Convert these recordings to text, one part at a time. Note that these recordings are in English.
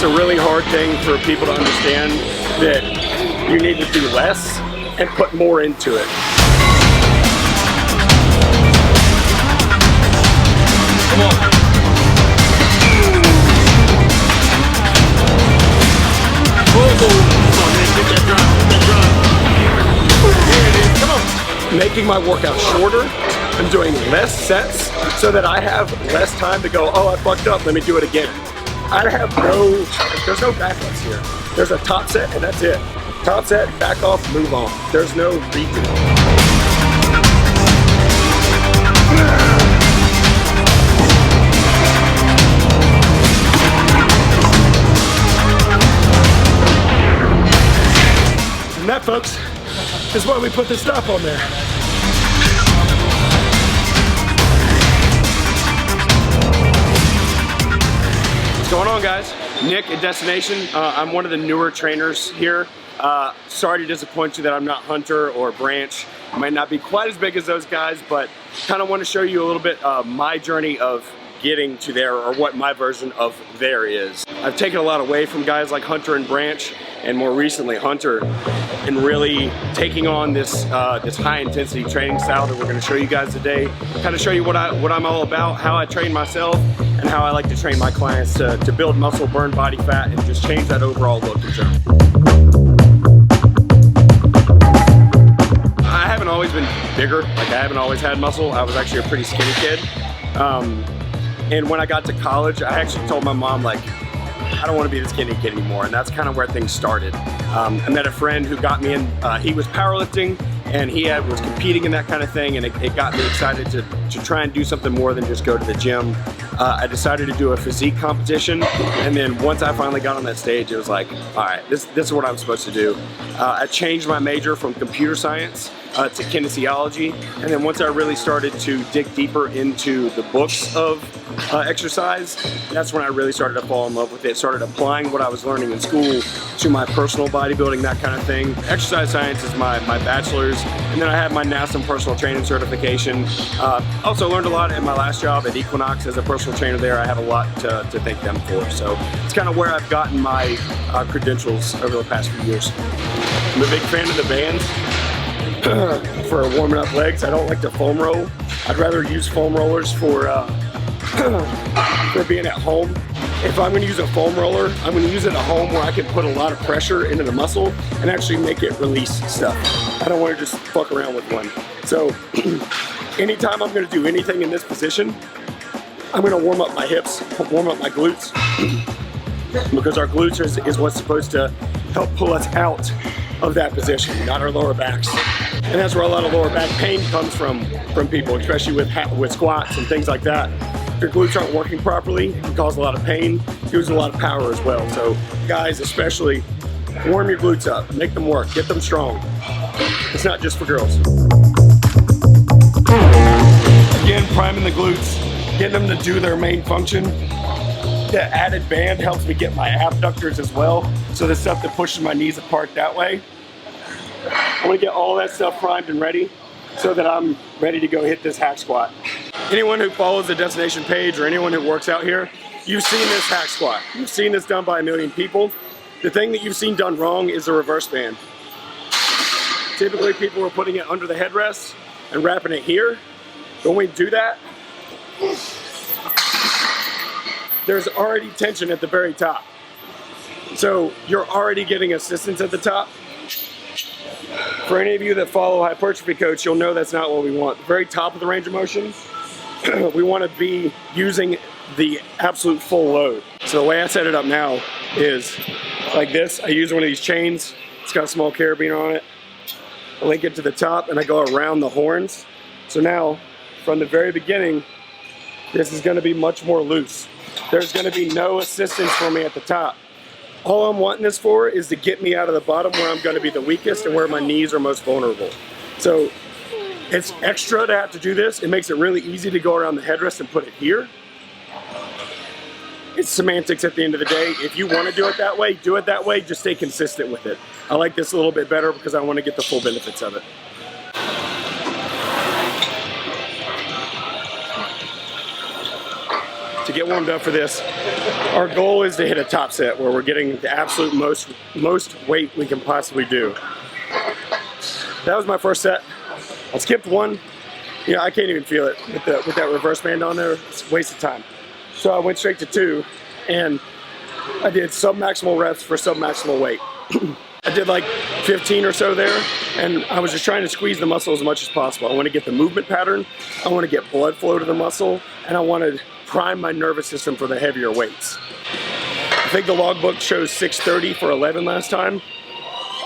it's a really hard thing for people to understand that you need to do less and put more into it. Come on. Making my workout shorter and doing less sets so that I have less time to go, oh, I fucked up, let me do it again. There's no backups here. There's a top set and that's it. Top set, back off, move on. There's no redo. And that, folks, is why we put the stop on there. What's going on, guys? Nick at Destination. I'm one of the newer trainers here. Sorry to disappoint you that I'm not Hunter or Branch. I might not be quite as big as those guys, but kind of want to show you a little bit of my journey of getting to there, or what my version of there is. I've taken a lot away from guys like Hunter and Branch, and more recently Hunter, and really taking on this this high intensity training style that we're going to show you guys today. Kind of show you what I'm all about, how I train myself, and how I like to train my clients to build muscle, burn body fat, and just change that overall look and journey. I haven't always been bigger, like I haven't always had muscle. I was actually a pretty skinny kid. And when I got to college, I actually told my mom, like, I don't want to be this skinny kid anymore, and that's kind of where things started. I met a friend who got me in, he was powerlifting, and he was competing in that kind of thing, and it got me excited to try and do something more than just go to the gym. I decided to do a physique competition, and then once I finally got on that stage, it was like, all right, this is what I'm supposed to do. I changed my major from computer science to kinesiology, and then once I really started to dig deeper into the books of exercise, that's when I really started to fall in love with it. Started applying what I was learning in school to my personal bodybuilding, that kind of thing. Exercise science is my bachelor's, and then I have my NASM personal training certification. Also learned a lot in my last job at Equinox as a personal trainer there. I have a lot to thank them for. So it's kind of where I've gotten my credentials over the past few years. I'm a big fan of the bands for warming up legs. I don't like to foam roll. I'd rather use foam rollers for being at home. If I'm going to use a foam roller, I'm going to use it at home where I can put a lot of pressure into the muscle and actually make it release stuff. I don't want to just fuck around with one. So anytime I'm going to do anything in this position, I'm going to warm up my hips, warm up my glutes, because our glutes is what's supposed to help pull us out of that position, not our lower backs. And that's where a lot of lower back pain comes from people, especially with squats and things like that. If your glutes aren't working properly, it can cause a lot of pain, use a lot of power as well. So guys, especially, warm your glutes up, make them work, get them strong. It's not just for girls. Again, priming the glutes, getting them to do their main function. The added band helps me get my abductors as well. So the stuff that pushes my knees apart that way. I want to get all that stuff primed and ready so that I'm ready to go hit this hack squat. Anyone who follows the Destination page or anyone who works out here, you've seen this hack squat. You've seen this done by a million people. The thing that you've seen done wrong is the reverse band. Typically people are putting it under the headrest and wrapping it here. But when we do that, there's already tension at the very top. So you're already getting assistance at the top. For any of you that follow Hypertrophy Coach, you'll know that's not what we want. The very top of the range of motion, we want to be using the absolute full load. So the way I set it up now is like this. I use one of these chains. It's got a small carabiner on it. I link it to the top and I go around the horns. So now, from the very beginning, this is going to be much more loose. There's going to be no assistance for me at the top. All I'm wanting this for is to get me out of the bottom where I'm going to be the weakest and where my knees are most vulnerable. So it's extra to have to do this. It makes it really easy to go around the headrest and put it here. It's semantics at the end of the day. If you want to do it that way, do it that way. Just stay consistent with it. I like this a little bit better because I want to get the full benefits of it. to get warmed up for this, our goal is to hit a top set where we're getting the absolute most weight we can possibly do. That was my first set. I skipped one. You know, I can't even feel it with that reverse band on there. It's a waste of time. So I went straight to 2, and I did sub-maximal reps for sub-maximal weight. I did like 15 or so there, and I was just trying to squeeze the muscle as much as possible. I want to get the movement pattern, I want to get blood flow to the muscle, and I want to prime my nervous system for the heavier weights. I think the logbook shows 630 for 11 last time.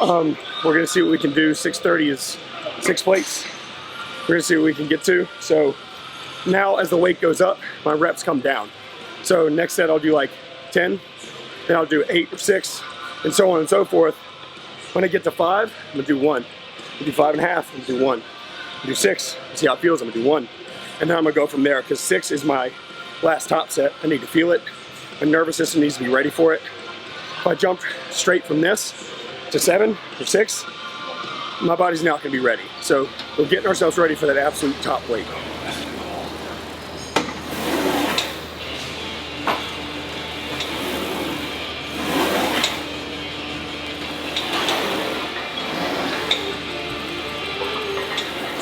We're going to see what we can do. 630 is 6 plates. We're going to see what we can get to. So now as the weight goes up, my reps come down. So next set I'll do like 10, then I'll do 8 or 6, and so on and so forth. When I get to 5, I'm gonna do 1. I'll do 5 and a half, I'm gonna do 1. I'll do 6, see how it feels, I'm gonna do 1. And then I'm gonna go from there, because 6 is my last top set. I need to feel it. My nervous system needs to be ready for it. If I jump straight from this to 7 or 6, my body's not gonna be ready. So we're getting ourselves ready for that absolute top weight.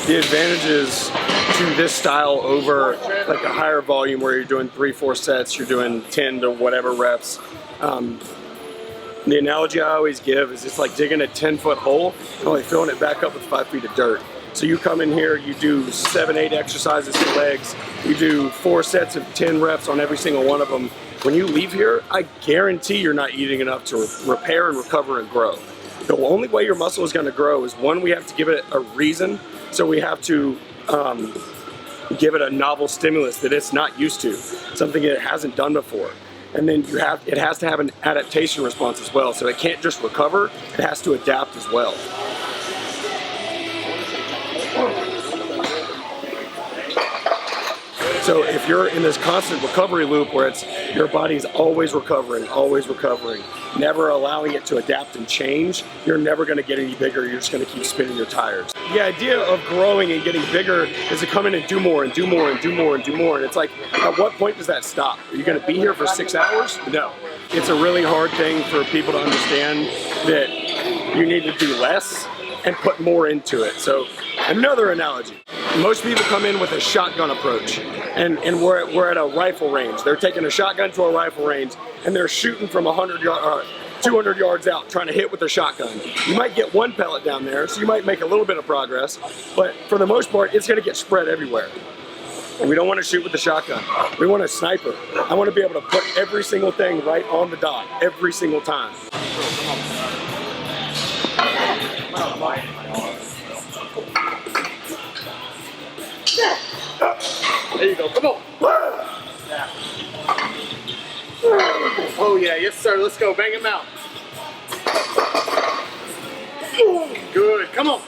The advantages to this style over like a higher volume where you're doing 3-4 sets, you're doing 10 to whatever reps. The analogy I always give is it's like digging a 10-foot hole and only filling it back up with 5 feet of dirt. So you come in here, you do 7-8 exercises for legs, you do 4 sets of 10 reps on every single one of them. When you leave here, I guarantee you're not eating enough to repair and recover and grow. The only way your muscle is going to grow is, one, we have to give it a reason. So we have to give it a novel stimulus that it's not used to, something it hasn't done before. And then it has to have an adaptation response as well. So it can't just recover, it has to adapt as well. So if you're in this constant recovery loop where it's your body's always recovering, never allowing it to adapt and change, you're never going to get any bigger. You're just going to keep spinning your tires. The idea of growing and getting bigger is to come in and do more and do more and do more and do more. And it's like, at what point does that stop? Are you going to be here for 6 hours? No. It's a really hard thing for people to understand that you need to do less and put more into it. So another analogy. Most people come in with a shotgun approach, and we're at a rifle range. They're taking a shotgun to a rifle range, and they're shooting from 200 yards out, trying to hit with a shotgun. You might get 1 pellet down there, so you might make a little bit of progress, but for the most part, it's gonna get spread everywhere. And we don't want to shoot with the shotgun. We want a sniper. I want to be able to put every single thing right on the dot, every single time. There you go, come on. Yeah. Oh yeah, yes sir, let's go, bang him out. Good, come on.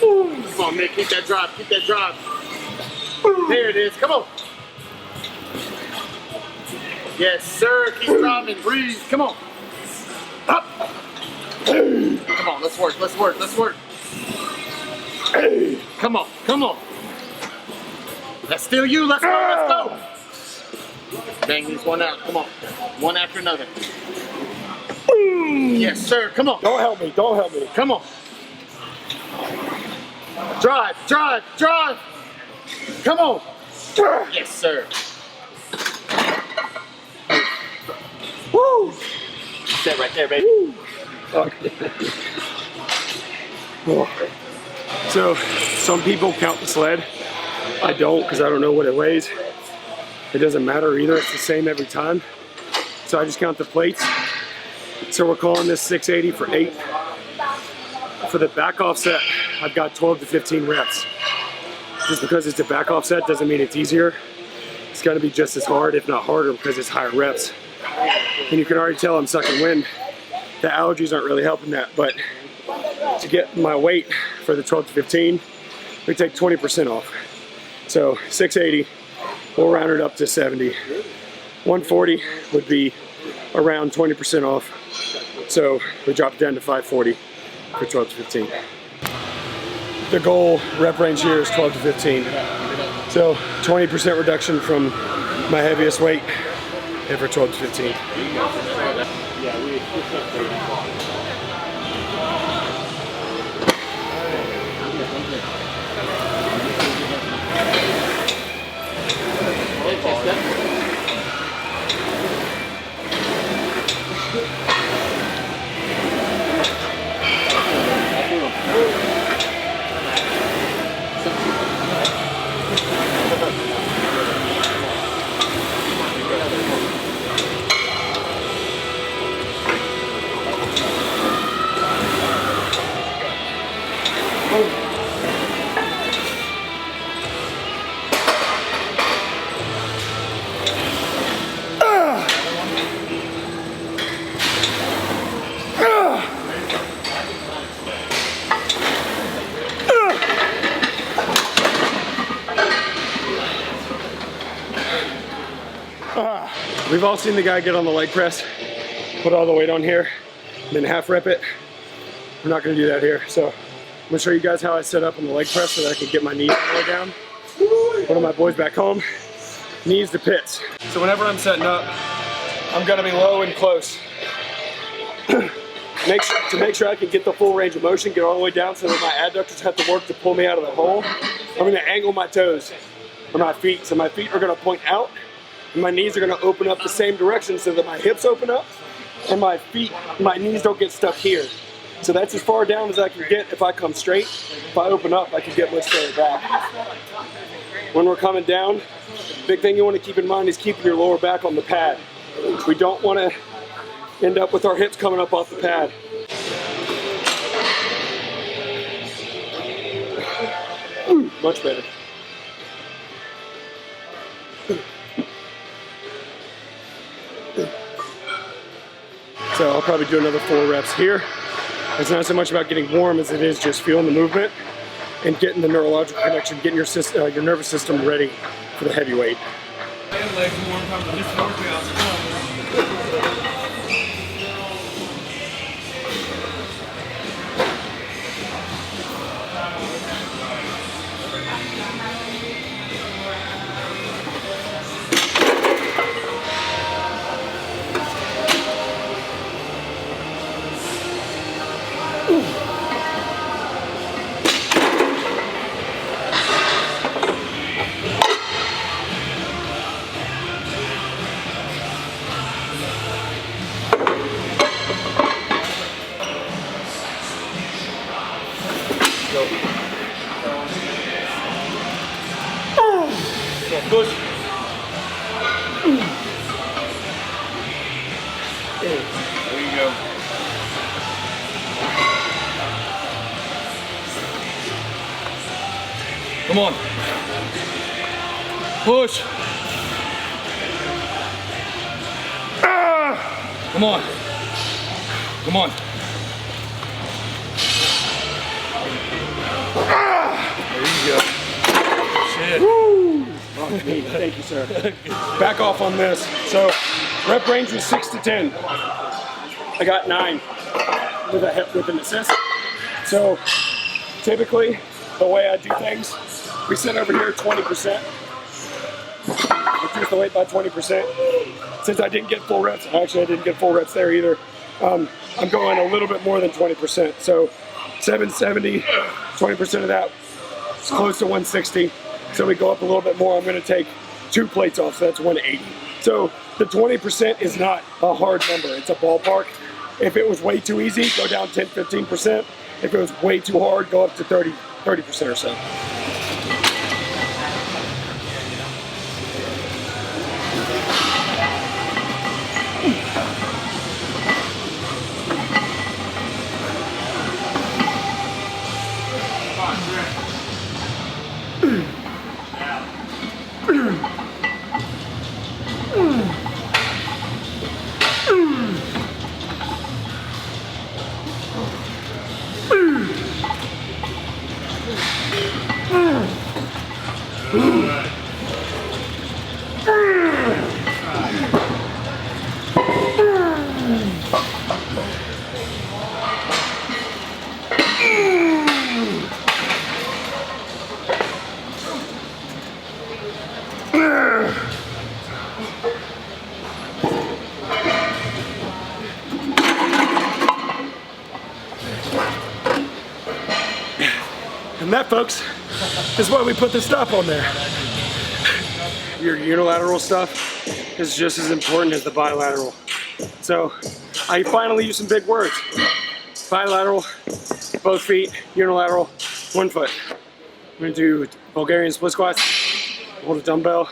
Come on, Nick, keep that drive, keep that drive. There it is, come on. Yes sir, keep driving, breathe, come on. Up. Come on, let's work, let's work, let's work. Come on, come on. That's still you, let's go, let's go. Bang these one out, come on. One after another. Yes, sir, come on. Don't help me, don't help me. Come on. Drive, drive, drive. Come on. Yes, sir. Woo. That right there, baby. Okay. So, some people count the sled. I don't, because I don't know what it weighs. It doesn't matter either, it's the same every time. So I just count the plates. So we're calling this 680 for 8. For the back off set, I've got 12 to 15 reps. Just because it's a back off set doesn't mean it's easier. It's gonna be just as hard, if not harder, because it's higher reps. And you can already tell I'm sucking wind. The allergies aren't really helping that, but to get my weight for the 12 to 15, we take 20% off. So 680, we'll round it up to 70. 140 would be around 20% off. So we drop it down to 540 for 12 to 15. The goal rep range here is 12 to 15. So 20% reduction from my heaviest weight and for 12 to 15. We've all seen the guy get on the leg press, put all the weight on here, and then half rep it. We're not gonna do that here. So I'm gonna show you guys how I set up on the leg press so that I can get my knees all the way down. One of my boys back home, knees to pits. So whenever I'm setting up, I'm gonna be low and close. To make sure I can get the full range of motion, get all the way down so that my adductors have to work to pull me out of the hole, I'm gonna angle my toes or my feet. So my feet are gonna point out and my knees are gonna open up the same direction so that my hips open up and my knees don't get stuck here. So that's as far down as I can get if I come straight. If I open up, I can get much further back. When we're coming down, big thing you wanna keep in mind is keeping your lower back on the pad. We don't wanna end up with our hips coming up off the pad. Much better. So I'll probably do another 4 reps here. It's not so much about getting warm as it is just feeling the movement and getting the neurological connection, getting your nervous system ready for the heavy weight. Push. There you go. Come on. Push. Ah! Come on. Come on. Ah! There you go. Shit. Woo! Oh, thank you, sir. Back off on this. So, rep range was 6 to 10. I got 9 with an assist. So, typically, the way I do things, we set over here 20%. Reduce the weight by 20%. Since I didn't get full reps, actually I didn't get full reps there either. I'm going a little bit more than 20%. So, 770, 20% of that is close to 160. So we go up a little bit more. I'm going to take 2 plates off, so that's 180. So the 20% is not a hard number. It's a ballpark. If it was way too easy, go down 10, 15%. If it was way too hard, go up to 30% or so. that, folks, is why we put the stop on there. Your unilateral stuff is just as important as the bilateral. So I finally use some big words. Bilateral, both feet, unilateral, 1 foot. I'm gonna do Bulgarian split squats, hold a dumbbell.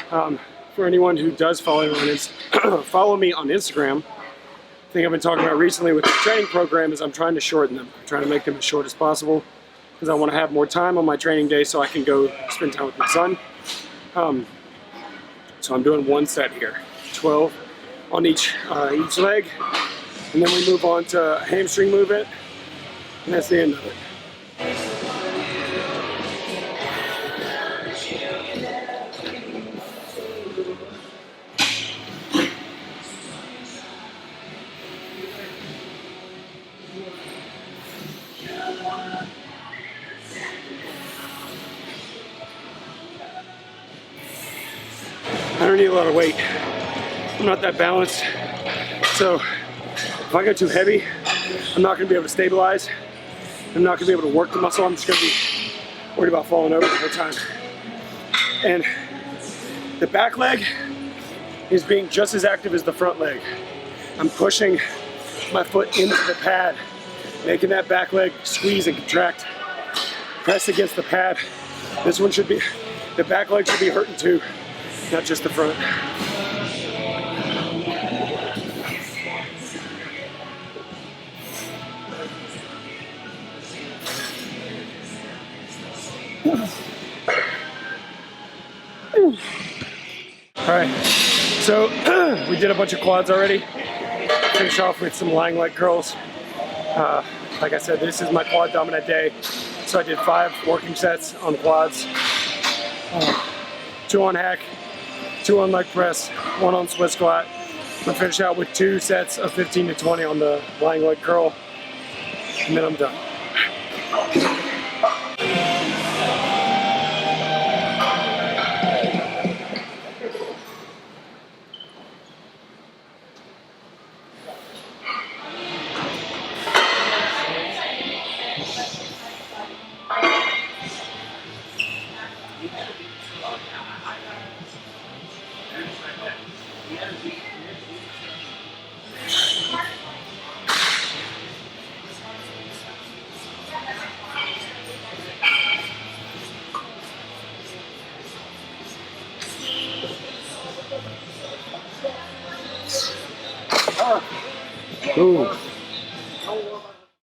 For anyone who does follow me on Instagram, the thing I've been talking about recently with the training program is I'm trying to shorten them. I'm trying to make them as short as possible because I want to have more time on my training day so I can go spend time with my son. So I'm doing 1 set here, 12 on each leg, and then we move on to a hamstring movement, and that's the end of it. I don't need a lot of weight. I'm not that balanced. So if I go too heavy, I'm not gonna be able to stabilize. I'm not gonna be able to work the muscle. I'm just gonna be worried about falling over the whole time. And the back leg is being just as active as the front leg. I'm pushing my foot into the pad, making that back leg squeeze and contract. Press against the pad. This one should be, the back leg should be hurting too, not just the front. All right, so we did a bunch of quads already. Finish off with some lying leg curls. Like I said, this is my quad dominant day. So I did 5 working sets on quads, 2 on hack, 2 on leg press, 1 on split squat. I'm gonna finish out with 2 sets of 15 to 20 on the lying leg curl, and then I'm done. Ooh.